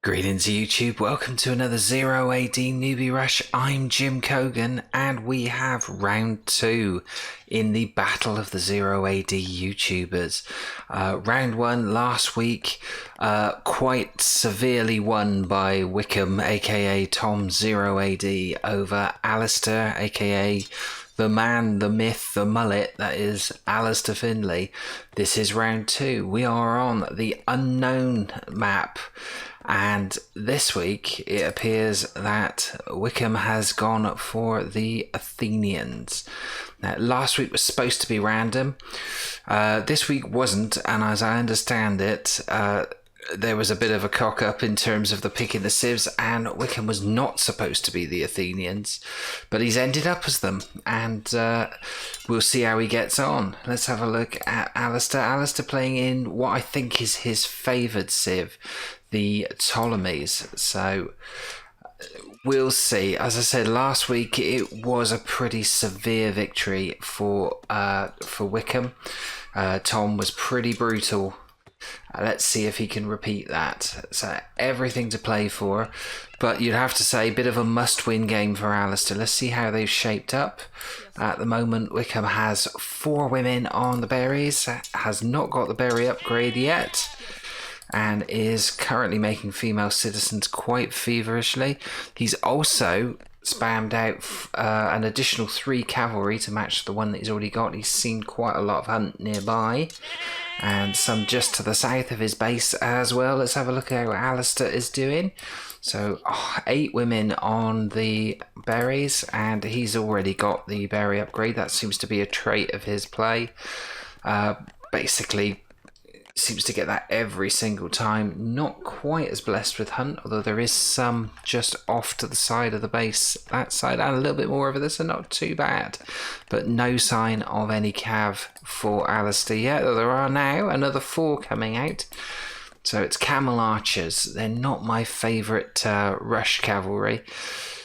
Greetings YouTube, welcome to another 0AD Newbie Rush. I'm Jim Cogan and we have round 2 in the battle of the 0AD YouTubers. Round 1 last week, quite severely won by Wickham aka Tom0AD over Alistair aka the man, the myth, the mullet, that is Alistair Findlay. This is round 2. We are on the unknown map. And this week it appears that Wickham has gone for the Athenians. Now, last week was supposed to be random. This week wasn't, and as I understand it, there was a bit of a cock up in terms of the picking the civs, and Wickham was not supposed to be the Athenians, but he's ended up as them, and we'll see how he gets on. Let's have a look at Alistair. Alistair playing in what I think is his favoured civ, the Ptolemies. So we'll see. As I said last week, it was a pretty severe victory for Wickham. Tom was pretty brutal. Let's see if he can repeat that. So everything to play for, but you'd have to say a bit of a must-win game for Alistair. Let's see how they've shaped up. At the moment, Wickham has 4 women on the berries, has not got the berry upgrade yet, and is currently making female citizens quite feverishly. He's also spammed out an additional 3 cavalry to match the one that he's already got. He's seen quite a lot of hunt nearby, and some just to the south of his base as well. Let's have a look at how Alistair is doing. So 8 women on the berries, and he's already got the berry upgrade. That seems to be a trait of his play. Basically seems to get that every single time. Not quite as blessed with hunt, although there is some just off to the side of the base, that side, and a little bit more over this, so not too bad. But no sign of any cav for Alistair yet, though there are now another 4 coming out. So it's camel archers. They're not my favourite rush cavalry.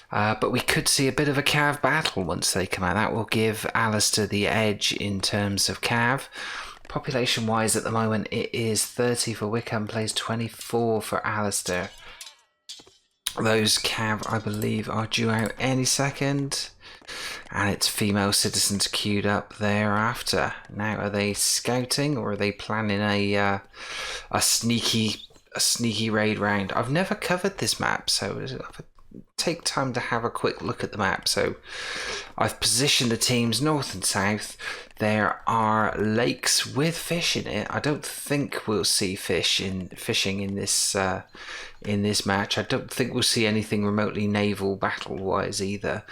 But we could see a bit of a cav battle once they come out. That will give Alistair the edge in terms of cav. Population wise at the moment it is 30 for Wickham, plays 24 for Alistair. Those cav I believe are due out any second, and it's female citizens queued up thereafter. Now, are they scouting or are they planning a sneaky raid round? I've never covered this map, so take time to have a quick look at the map. So I've positioned the teams north and south. There are lakes with fish in it. I don't think we'll see fishing in this match. I don't think we'll see anything remotely naval battle wise either,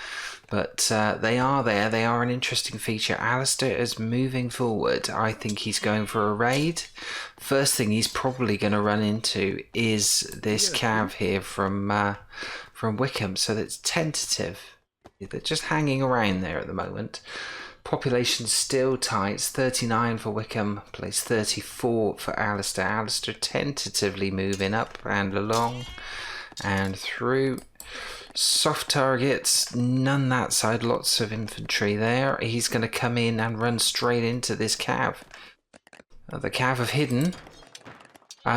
but they are there. They are an interesting feature. Alistair is moving forward. I think he's going for a raid. First thing he's probably going to run into is this cav here from Wickham, so that's tentative. They're just hanging around there at the moment. Population still tight. It's 39 for Wickham, plays 34 for Alistair. Alistair tentatively moving up and along and through. Soft targets, none that side, lots of infantry there. He's going to come in and run straight into this cav. The cav have hidden,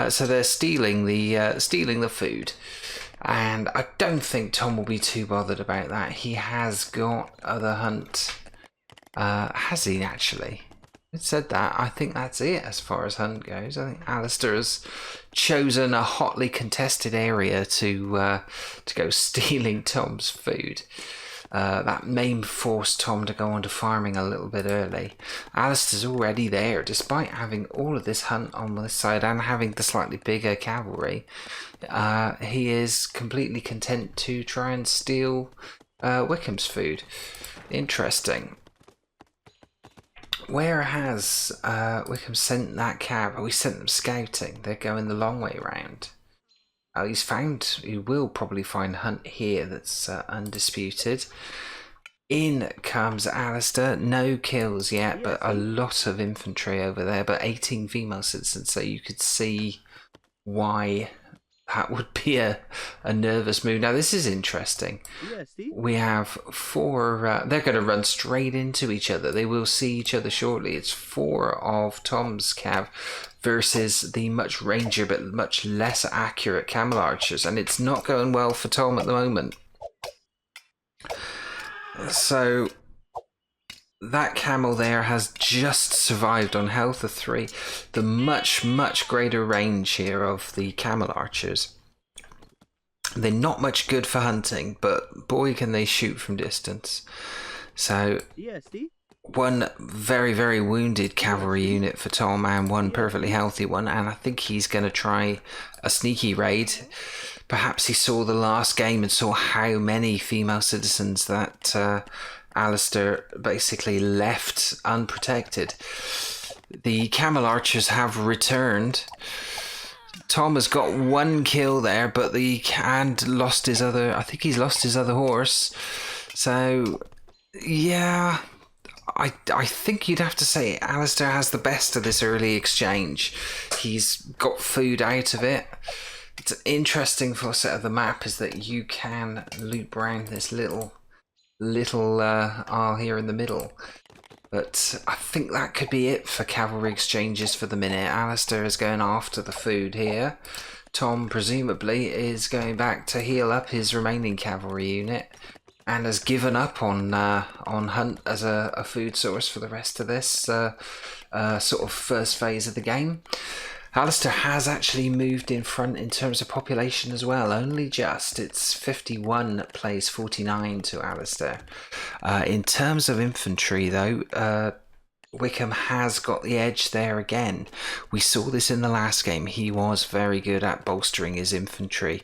so they're stealing the food. And I don't think Tom will be too bothered about that. He has got other hunt. Has he actually? It said that. I think that's it as far as hunt goes. I think Alistair has chosen a hotly contested area to go stealing Tom's food. That may force Tom to go on to farming a little bit early. Alistair's already there, despite having all of this hunt on this side and having the slightly bigger cavalry. He is completely content to try and steal Wickham's food. Interesting. Where has Wickham sent that cav? Oh, he sent them scouting. They're going the long way round. Oh, he will probably find hunt here that's undisputed. In comes Alistair. No kills yet, but a lot of infantry over there, but 18 female citizens, so you could see why That would be a nervous move. Now, this is interesting. We have 4... they're going to run straight into each other. They will see each other shortly. It's 4 of Tom's cav versus the much rangier but much less accurate camel archers. And it's not going well for Tom at the moment. So that camel there has just survived on health of 3. The much greater range here of the camel archers. They're not much good for hunting, but boy can they shoot from distance. So one very wounded cavalry unit for Tom and one perfectly healthy one, and I think he's going to try a sneaky raid. Perhaps he saw the last game and saw how many female citizens that Alistair basically left unprotected. The camel archers have returned. Tom has got 1 kill there, but and lost his other... I think he's lost his other horse. So, yeah, I think you'd have to say Alistair has the best of this early exchange. He's got food out of it. It's an interesting facet of the map is that you can loop around this little isle here in the middle. But I think that could be it for cavalry exchanges for the minute. Alistair is going after the food here. Tom presumably is going back to heal up his remaining cavalry unit and has given up on hunt as a food source for the rest of this sort of first phase of the game. Alistair has actually moved in front in terms of population as well, only just. It's 51 plays 49 to Alistair. In terms of infantry though, Wickham has got the edge there again. We saw this in the last game. He was very good at bolstering his infantry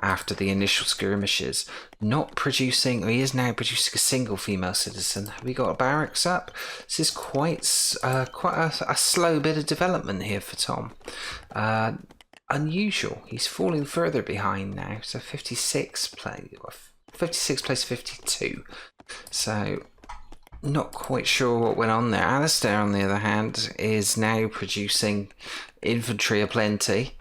after the initial skirmishes. Not producing, or he is now producing a single female citizen. Have we got a barracks up? This is quite a slow bit of development here for Tom. Unusual. He's falling further behind now. So 56 plays 52. So not quite sure what went on there. Alistair, on the other hand, is now producing infantry aplenty.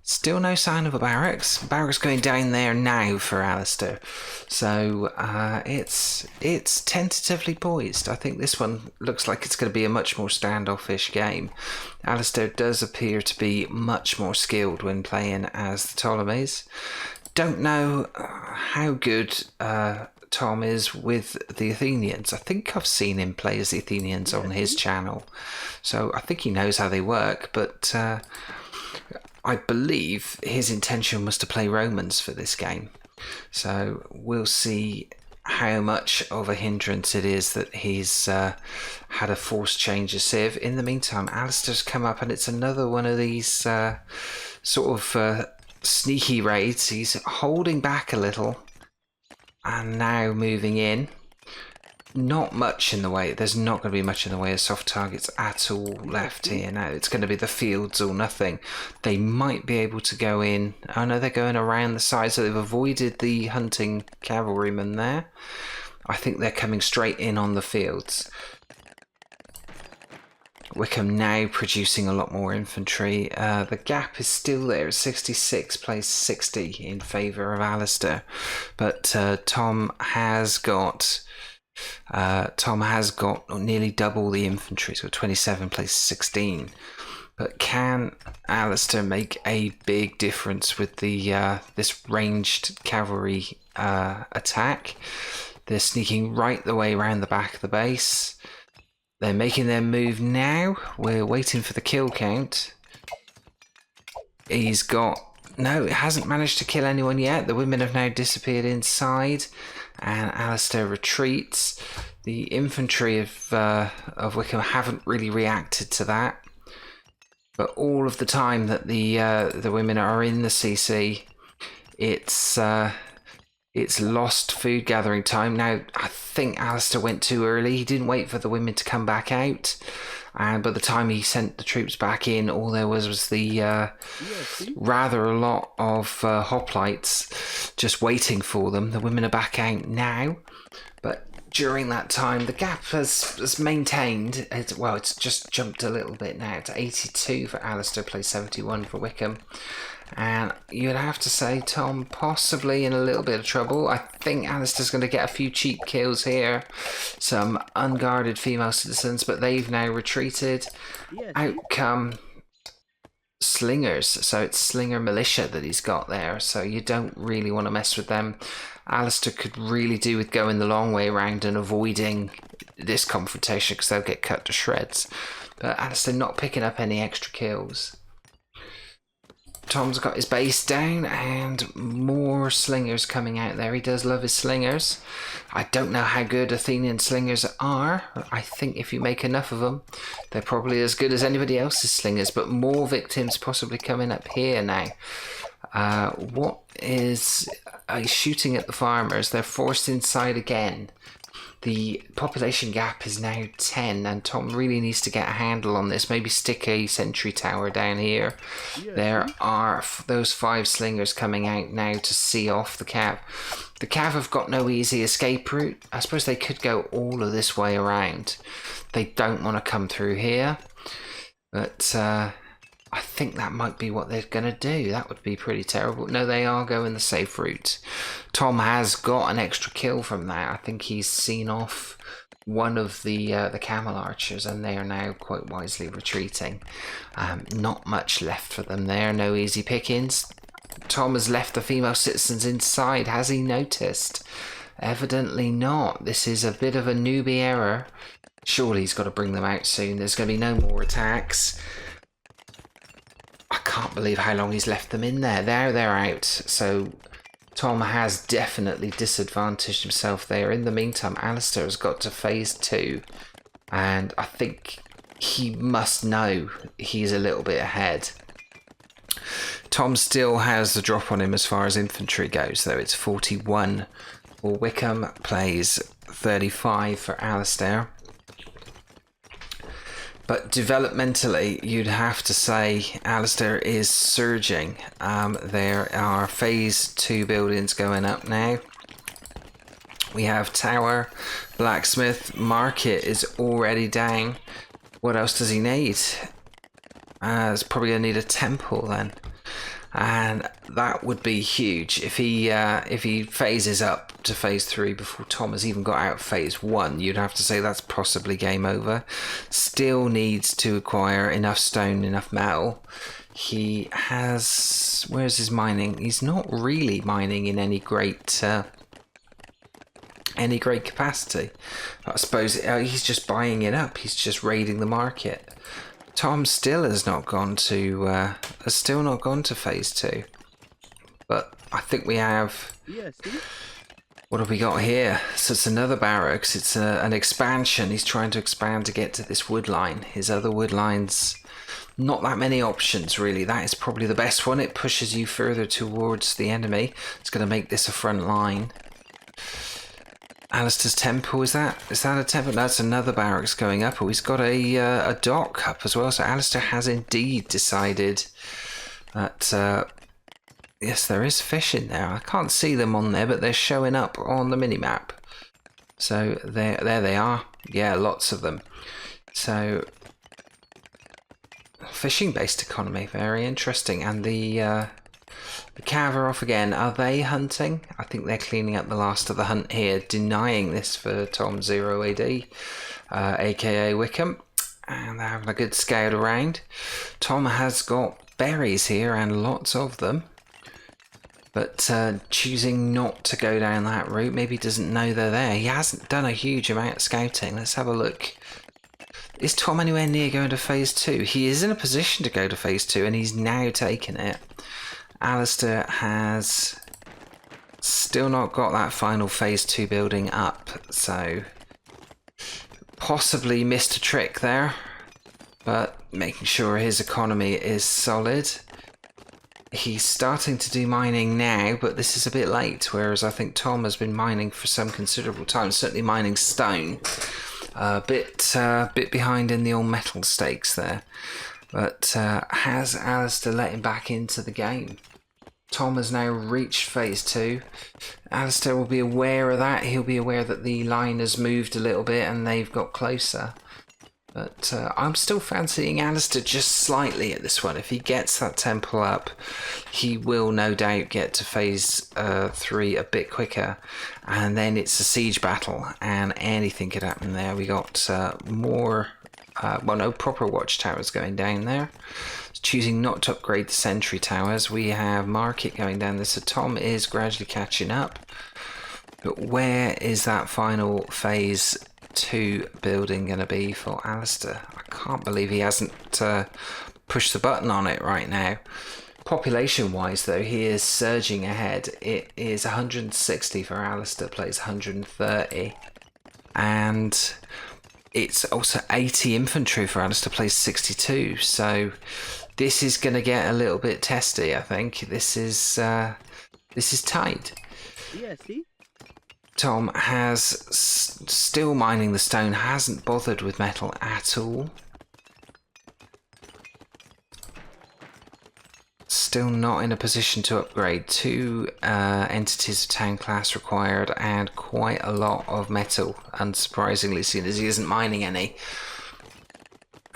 Still no sign of a barracks. Barracks going down there now for Alistair. So it's tentatively poised. I think this one looks like it's going to be a much more standoffish game. Alistair does appear to be much more skilled when playing as the Ptolemies. Don't know how good Tom is with the Athenians. I think I've seen him play as the Athenians on his channel. So I think he knows how they work, but I believe his intention was to play Romans for this game. So we'll see how much of a hindrance it is that he's had a forced change of civ. In the meantime, Alistair's come up and it's another one of these sort of sneaky raids. He's holding back a little and now moving in. Not much in the way, there's not going to be much in the way of soft targets at all left here. Now it's going to be the fields or nothing. They might be able to go in. Oh no, they're going around the side, so they've avoided the hunting cavalrymen there. I think they're coming straight in on the fields. Wickham now producing a lot more infantry. The gap is still there. 66 plays 60 in favour of Alistair. But Tom has got nearly double the infantry, so 27 plays 16. But can Alistair make a big difference with the this ranged cavalry attack? They're sneaking right the way around the back of the base. They're making their move now. We're waiting for the kill count. He's got... No, it hasn't managed to kill anyone yet. The women have now disappeared inside. And Alistair retreats. The infantry of Wickham haven't really reacted to that. But all of the time that the women are in the CC, it's lost food gathering time. Now, I think Alistair went too early. He didn't wait for the women to come back out. And by the time he sent the troops back in, all there was the rather a lot of hoplites just waiting for them. The women are back out now. But during that time, the gap has maintained. It's just jumped a little bit now to 82 for Alistair, plays 71 for Wickham. And you'd have to say Tom possibly in a little bit of trouble. I think Alistair's going to get a few cheap kills here. Some unguarded female citizens, but they've now retreated. Out come slingers. So it's slinger militia that he's got there. So you don't really want to mess with them. Alistair could really do with going the long way around and avoiding this confrontation because they'll get cut to shreds. But Alistair not picking up any extra kills. Tom's got his base down and more slingers coming out there. He does love his slingers. I don't know how good Athenian slingers are. I think if you make enough of them, they're probably as good as anybody else's slingers, but more victims possibly coming up here now. What is shooting at the farmers? They're forced inside again. The population gap is now 10 and Tom really needs to get a handle on this. Maybe stick a sentry tower down here. There are those 5 slingers coming out now to see off the Cav. The Cav have got no easy escape route. I suppose they could go all of this way around. They don't want to come through here. But I think that might be what they're going to do. That would be pretty terrible. No, they are going the safe route. Tom has got an extra kill from that. I think he's seen off one of the camel archers, and they are now quite wisely retreating. Not much left for them there. No easy pickings. Tom has left the female citizens inside. Has he noticed? Evidently not. This is a bit of a newbie error. Surely he's got to bring them out soon. There's going to be no more attacks. I can't believe how long he's left them in there. They're out. So Tom has definitely disadvantaged himself there. In the meantime, Alistair has got to phase 2. And I think he must know he's a little bit ahead. Tom still has the drop on him as far as infantry goes, though. It's 41 for Wickham, plays 35 for Alistair. But developmentally, you'd have to say Alistair is surging. There are phase 2 buildings going up now. We have tower, blacksmith, market is already down. What else does he need? He's probably going to need a temple then. And that would be huge if he phases up to phase 3 before Tom has even got out phase 1. You'd have to say that's possibly game over. Still needs to acquire enough stone, enough metal. He has... where's his mining? He's not really mining in any great capacity. I suppose he's just buying it up. He's just raiding the market. Tom still has not gone to phase 2, but I think we have. What have we got here? So it's another barracks. It's an expansion. He's trying to expand to get to this wood line. His other wood lines, not that many options really. That is probably the best one. It pushes you further towards the enemy. It's going to make this a front line. Alistair's temple, is that a temple? That's another barracks going up. Oh, he's got a dock up as well. So Alistair has indeed decided that yes, there is fish in there. I can't see them on there, but they're showing up on the minimap. So there they are. Yeah, lots of them. So fishing based economy, very interesting. And the Cav are off again. Are they hunting? I think they're cleaning up the last of the hunt here, denying this for Tom0AD, aka Wickham. And they're having a good scout around. Tom has got berries here and lots of them. But choosing not to go down that route. Maybe he doesn't know they're there. He hasn't done a huge amount of scouting. Let's have a look. Is Tom anywhere near going to phase 2? He is in a position to go to phase 2 and he's now taken it. Alistair has still not got that final phase 2 building up, so possibly missed a trick there, but making sure his economy is solid. He's starting to do mining now, but this is a bit late, whereas I think Tom has been mining for some considerable time, certainly mining stone. A bit behind in the all metal stakes there, but has Alistair let him back into the game? Tom has now reached phase 2. Alistair will be aware of that. He'll be aware that the line has moved a little bit and they've got closer. But I'm still fancying Alistair just slightly at this one. If he gets that temple up, he will no doubt get to phase 3 a bit quicker. And then it's a siege battle and anything could happen there. We got more, no proper watchtowers going down there. Choosing not to upgrade the sentry towers. We have Market going down there, so Tom is gradually catching up. But where is that final phase 2 building going to be for Alistair? I can't believe he hasn't pushed the button on it right now. Population wise though, he is surging ahead. It is 160 for Alistair, plays 130. And it's also 80 infantry for Alistair, plays 62. So this is going to get a little bit testy, I think. This is tight. Yeah, see? Tom has still mining the stone, hasn't bothered with metal at all. Still not in a position to upgrade. 2 entities of town class required and quite a lot of metal, unsurprisingly, seeing as he isn't mining any.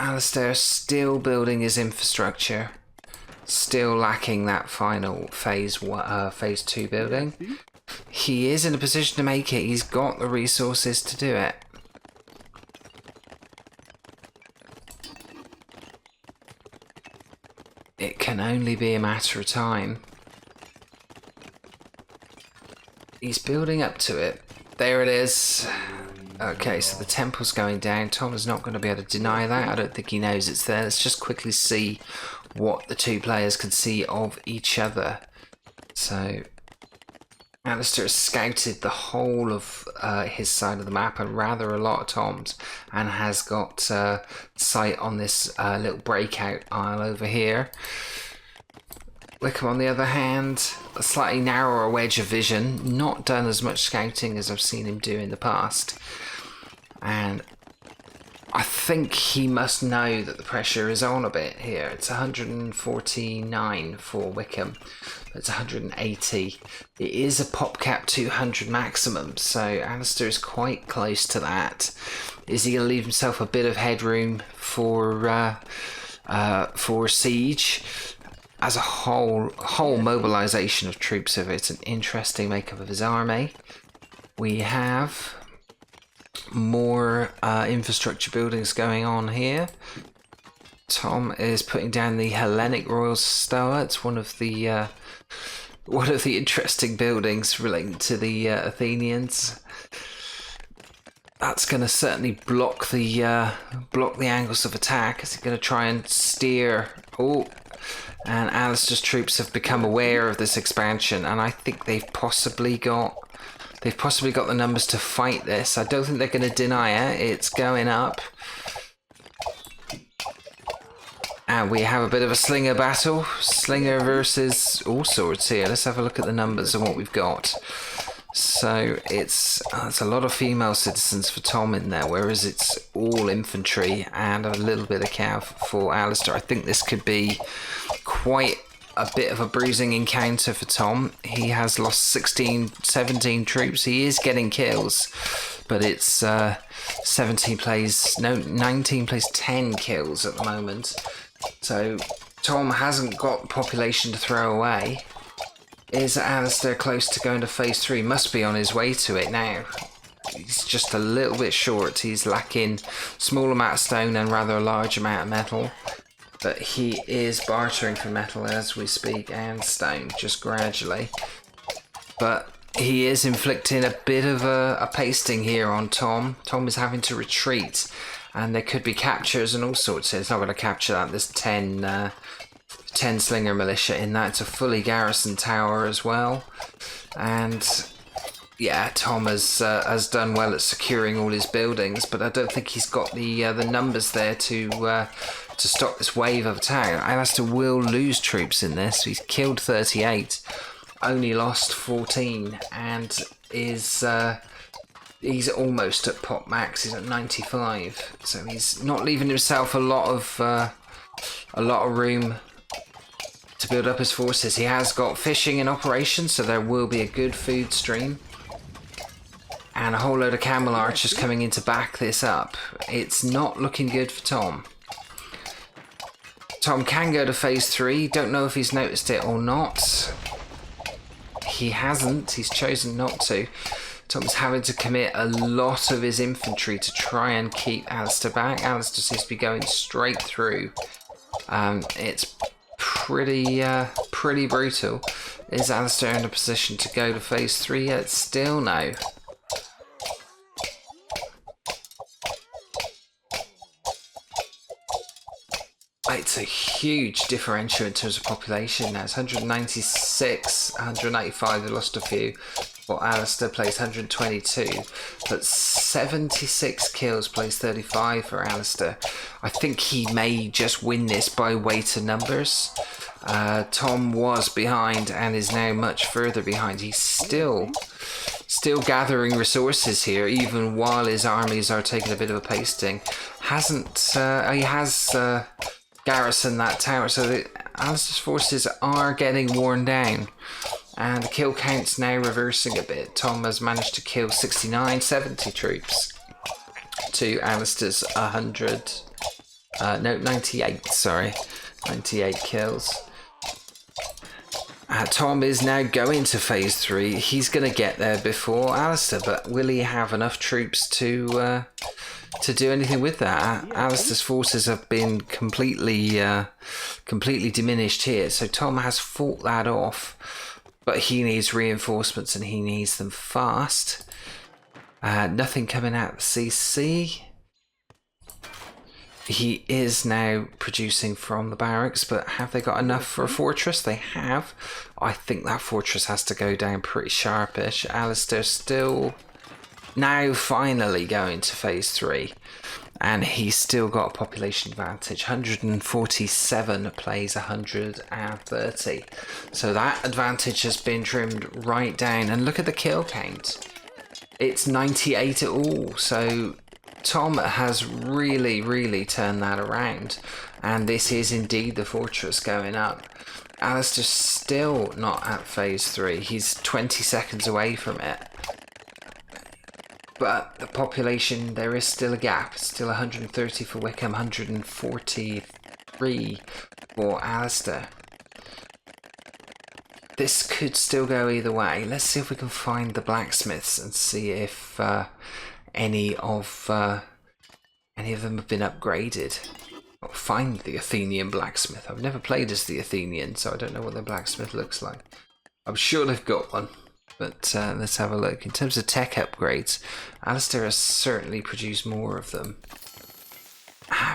Alistair still building his infrastructure, still lacking that final phase 2 building. He is in a position to make it. He's got the resources to do it. It can only be a matter of time. He's building up to it. There it is. Okay, so the temple's going down. Tom is not going to be able to deny that. I don't think he knows it's there. Let's just quickly see what the two players can see of each other. So Alistair has scouted the whole of his side of the map, and rather a lot of Tom's, and has got sight on this little breakout isle over here. Wickham, on the other hand, a slightly narrower wedge of vision, not done as much scouting as I've seen him do in the past. And I think he must know that the pressure is on a bit here. It's 149 for Wickham. It's 180. It is a pop cap 200 maximum, so Alistair is quite close to that. Is he going to leave himself a bit of headroom for siege? As a whole mobilization of troops of it's an interesting makeup of his army. We have more infrastructure buildings going on here. Tom is putting down the Hellenic Royal Stoa. It's one of the interesting buildings relating to the Athenians. That's going to certainly block the angles of attack. Is he going to try and steer? Oh. And Alistair's troops have become aware of this expansion, and I think they've possibly got the numbers to fight this. I don't think they're going to deny it. It's going up. And we have a bit of a slinger battle. Slinger versus all sorts here. Let's have a look at the numbers and what we've got. So it's a lot of female citizens for Tom in there, whereas it's all infantry and a little bit of cav for Alistair. I think this could be quite a bit of a bruising encounter for Tom. He has lost 17 troops. He is getting kills, but it's 19 plays 10 kills at the moment. So Tom hasn't got population to throw away. Is Alistair close to going to phase 3? Must be on his way to it now. He's just a little bit short. He's lacking small amount of stone and rather a large amount of metal. But he is bartering for metal as we speak, and stone, just gradually. But he is inflicting a bit of a pasting here on Tom. Tom is having to retreat, and there could be captures and all sorts. It's not going to capture that. There's 10 slinger militia in that. It's a fully garrisoned tower as well. And yeah, Tom has done well at securing all his buildings, but I don't think he's got the numbers there to stop this wave of attack. Alistair will lose troops in this. He's killed 38, only lost 14, and is he's almost at pop max. He's at 95, so he's not leaving himself a lot of room to build up his forces. He has got fishing in operation, so there will be a good food stream. And a whole load of camel archers coming in to back this up. It's not looking good for Tom. Tom can go to phase 3. Don't know if he's noticed it or not. He hasn't. He's chosen not to. Tom's having to commit a lot of his infantry to try and keep Alistair back. Alistair seems to be going straight through. It's pretty brutal. Is Alistair in a position to go to phase 3 yet? Still no. It's a huge differential in terms of population now. It's 196, 195, they lost a few. Well, Alistair plays 122, but 76 kills plays 35 for Alistair. I think he may just win this by weight of numbers. Tom was behind and is now much further behind. He's still gathering resources here, even while his armies are taking a bit of a pasting. He has garrisoned that tower, so that Alistair's forces are getting worn down. And the kill count's now reversing a bit. Tom has managed to kill 69, 70 troops to Alistair's 98, sorry. 98 kills. Tom is now going to phase 3. He's going to get there before Alistair, but will he have enough troops to do anything with that? Alistair's forces have been completely diminished here, so Tom has fought that off. But he needs reinforcements and he needs them fast. Nothing coming out of the CC. He is now producing from the barracks, but have they got enough for a fortress? They have. I think that fortress has to go down pretty sharpish. Alistair still now finally going to phase 3. And he's still got a population advantage. 147 plays 130. So that advantage has been trimmed right down. And look at the kill count. It's 98 at all. So Tom has really turned that around. And this is indeed the fortress going up. Alistair's still not at phase 3. He's 20 seconds away from it. But the population, there is still a gap. It's still 130 for Wickham, 143 for Alistair. This could still go either way. Let's see if we can find the blacksmiths and see if any of them have been upgraded. I'll find the Athenian blacksmith. I've never played as the Athenian, so I don't know what the blacksmith looks like. I'm sure they've got one. But let's have a look. In terms of tech upgrades, Alistair has certainly produced more of them.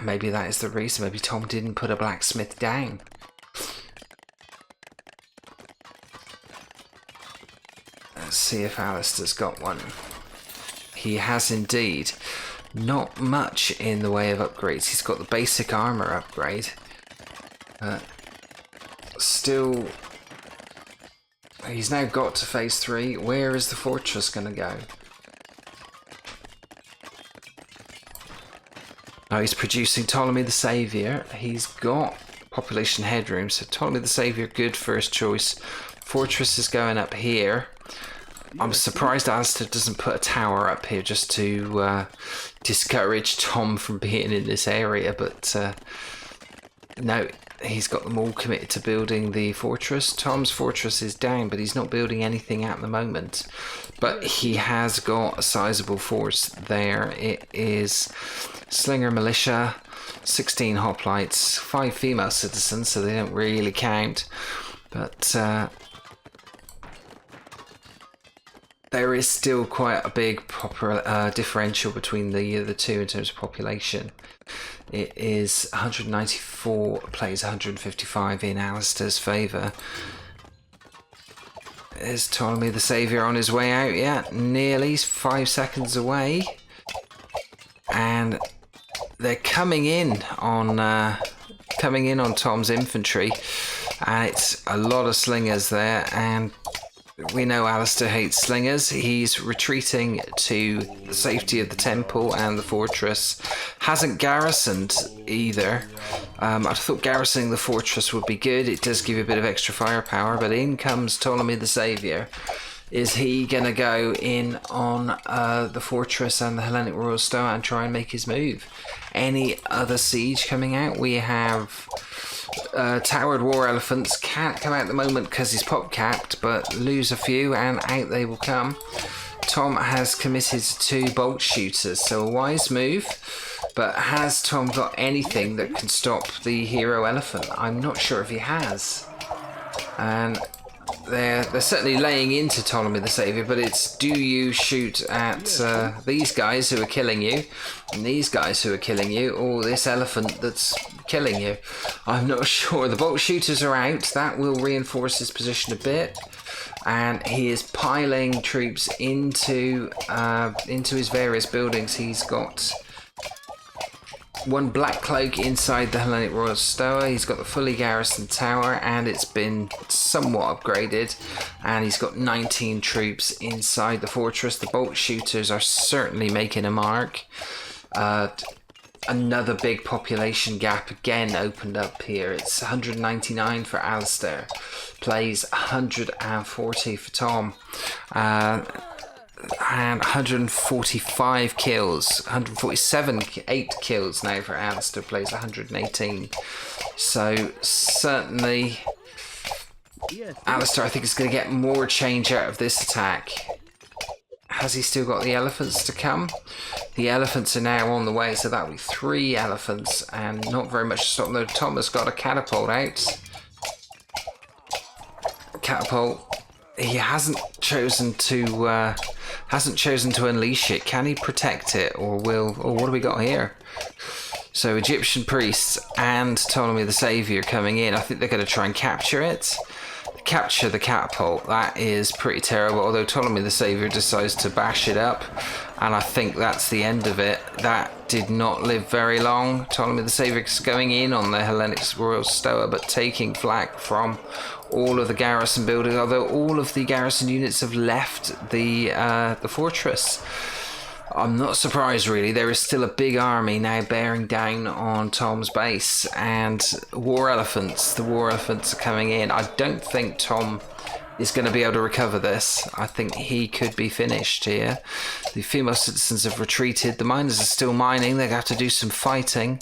Maybe that is the reason. Maybe Tom didn't put a blacksmith down. Let's see if Alistair's got one. He has indeed. Not much in the way of upgrades. He's got the basic armor upgrade. Still... He's now got to phase 3. Where is the fortress going to go? Oh, he's producing Ptolemy the Saviour. He's got population headroom, so Ptolemy the Saviour, good first choice. Fortress is going up here. I'm surprised Alistair doesn't put a tower up here just to discourage Tom from being in this area, but no. He's got them all committed to building the fortress. Tom's fortress is down, but he's not building anything at the moment. But he has got a sizable force there. It is Slinger Militia, 16 hoplites, 5 female citizens, so they don't really count. But there is still quite a big differential between the two in terms of population. It is 194 plays 155 in Alistair's favour. Is Ptolemy the Saviour on his way out yet? Nearly 5 seconds away. And they're coming in on Tom's infantry. And it's a lot of slingers there. And We know Alistair hates slingers. He's retreating to the safety of the temple and the fortress. Hasn't garrisoned either. I thought garrisoning the fortress would be good. It does give you a bit of extra firepower, but in comes Ptolemy the Saviour. Is he going to go in on the fortress and the Hellenic Royal Stoa and try and make his move? Any other siege coming out? We have Towered War Elephants. Can't come out at the moment because he's pop capped, but lose a few and out they will come. Tom has committed to bolt shooters, so a wise move. But has Tom got anything that can stop the hero elephant? I'm not sure if he has. And they're certainly laying into Ptolemy the Saviour, but it's do you shoot at these guys who are killing you and these guys who are killing you, or this elephant that's killing you? I'm not sure. The bolt shooters are out. That will reinforce his position a bit, and he is piling troops into his various buildings. He's got one black cloak inside the Hellenic Royal Stoa. He's got the fully garrisoned tower, and it's been somewhat upgraded, and he's got 19 troops inside the fortress. The bolt shooters are certainly making a mark. Another big population gap again opened up here. It's 199 for Alistair, plays 140 for Tom, and 145 kills, 8 kills now for Alistair, plays 118. So certainly Alistair, I think, is going to get more change out of this attack. Has he still got the elephants to come? The elephants are now on the way, so that'll be 3 elephants and not very much to stop them. Tom has got a catapult out. Catapult. He hasn't chosen to unleash it. Can he protect it, or will? Or what do we got here? So Egyptian priests and Ptolemy the Saviour coming in. I think they're going to try and capture it. Capture the catapult. That is pretty terrible. Although Ptolemy the Saviour decides to bash it up, and I think that's the end of it. That did not live very long. Ptolemy the Saviour is going in on the Hellenic Royal Stoa, but taking flak from all of the garrison buildings, although all of the garrison units have left the fortress. I'm not surprised, really. There is still a big army now bearing down on Tom's base, and war elephants. The war elephants are coming in. I don't think Tom is going to be able to recover this. I think he could be finished here. The female citizens have retreated. The miners are still mining. They have to do some fighting.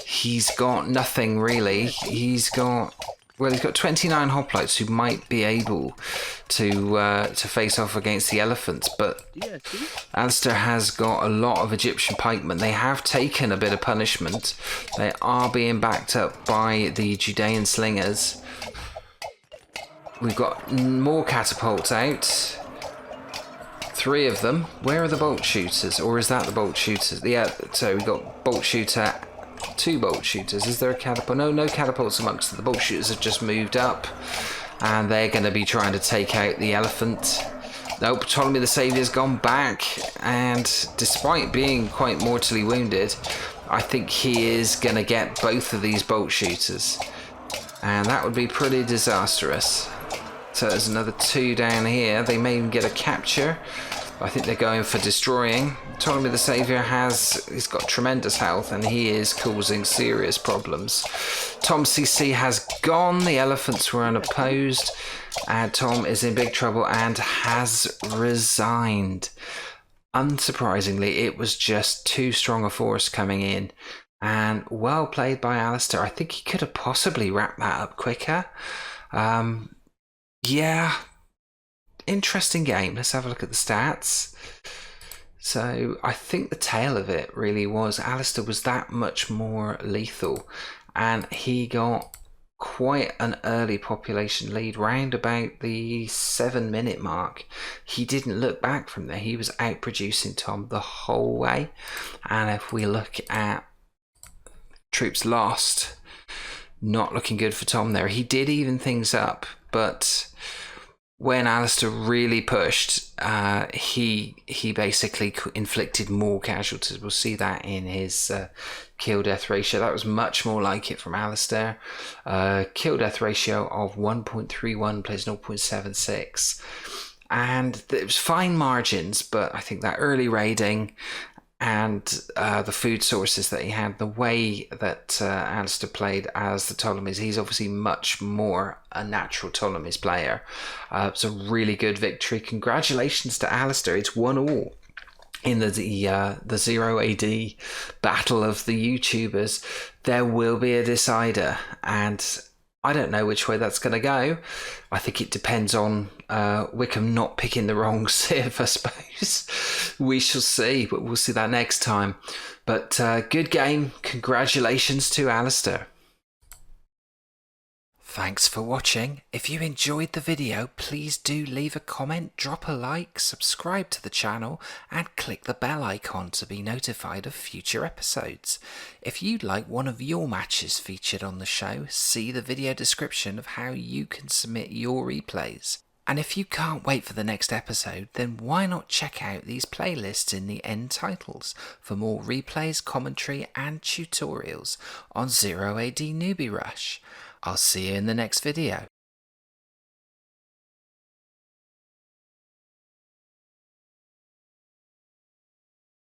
He's got nothing, really. He's got 29 hoplites who might be able to face off against the elephants, but Alistair has got a lot of Egyptian pikemen. They have taken a bit of punishment. They are being backed up by the Judean slingers. We've got more catapults out. 3 of them. Where are the bolt shooters? Or is that the bolt shooters? Yeah, so we've got bolt shooter, 2 bolt shooters. Is there a catapult? No catapults amongst them. The bolt shooters have just moved up, and they're going to be trying to take out the elephant. Nope, Ptolemy the Saviour's gone back, and despite being quite mortally wounded, I think he is going to get both of these bolt shooters, and that would be pretty disastrous. So there's another 2 down here. They may even get a capture. I think they're going for destroying. Ptolemy the Saviour he's got tremendous health, and he is causing serious problems. Tom CC has gone. The elephants were unopposed, and Tom is in big trouble and has resigned. Unsurprisingly, it was just too strong a force coming in, and well played by Alistair. I think he could have possibly wrapped that up quicker. Yeah. Interesting game. Let's have a look at the stats. So I think the tail of it really was Alistair was that much more lethal, and he got quite an early population lead round about the 7-minute mark. He didn't look back from there. He was outproducing Tom the whole way. And if we look at troops lost, not looking good for Tom there. He did even things up, but when Alistair really pushed, he basically inflicted more casualties. We'll see that in his kill death ratio. That was much more like it from Alistair. Kill death ratio of 1.31 plays 0.76. And it was fine margins, but I think that early raiding and the food sources that he had, the way that Alistair played as the Ptolemies, he's obviously much more a natural Ptolemies player. It's a really good victory. Congratulations to Alistair. It's 1-1 in the 0AD battle of the YouTubers. There will be a decider, and I don't know which way that's going to go. I think it depends on Wickham not picking the wrong civ, I suppose. We shall see, but we'll see that next time. But good game. Congratulations to Alistair. Thanks for watching. If you enjoyed the video, please do leave a comment, drop a like, subscribe to the channel, and click the bell icon to be notified of future episodes. If you'd like one of your matches featured on the show, see the video description of how you can submit your replays. And if you can't wait for the next episode, then why not check out these playlists in the end titles for more replays, commentary, and tutorials on 0AD Newbie Rush. I'll see you in the next video.